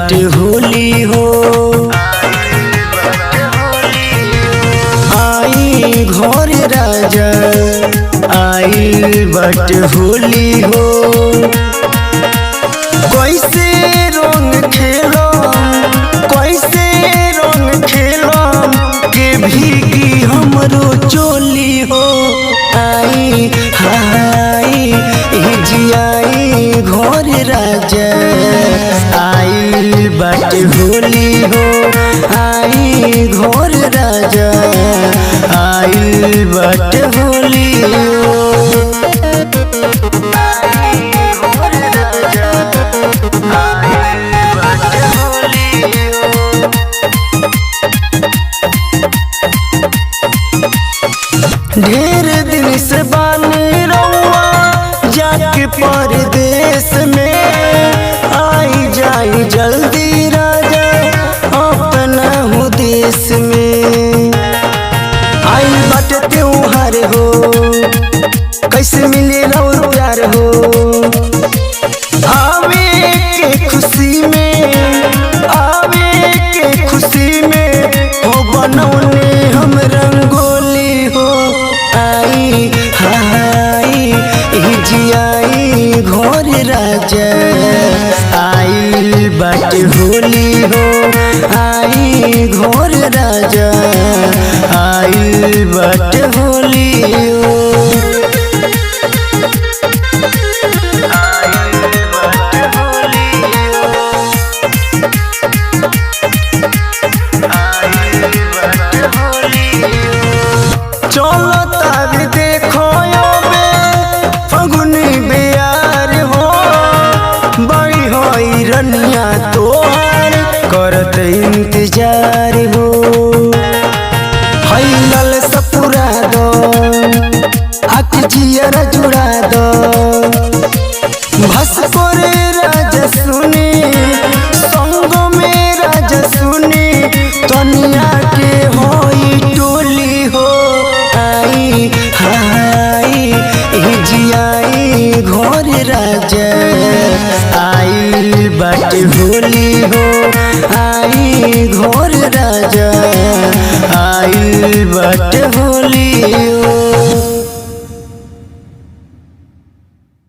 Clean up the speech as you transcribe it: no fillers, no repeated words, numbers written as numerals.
बाटे होली हो। आई घर राजा आई बाटे होली हो। कैसे रंग खेलो कैसे रंग खेलो के भीगी हमरो चोली हो। आई हाई जियाई घर राजा आई बाटे होली हो। आई घर राजा आई बाटे होली हो। ढेर दिन से बानी रहुआ जाके परदेश में। आई जाई जल्दी राजा अपना हो देश में। आई बाटे त्योहार हो कैसे मिले और प्यार हो। आवे के खुशी में आवे के खुशी में हो बनौने हम रंगोली हो। आई हाई जियाई घर राजा आई बाटे होली हो। आई घर राजा आई बाटे होली हो। चलो तब देखो फगुनी बियार हो। बड़ी हो रनिया तोहार करत इंतजार हो। हई लल सपुरा दो आख जियर जुड़ा दो। भसकोरे राजा सुनी संग में राजा सुनी तनिया के होई टोली हो। आई हाई जियाई घर राजा आई बाटे होली हो।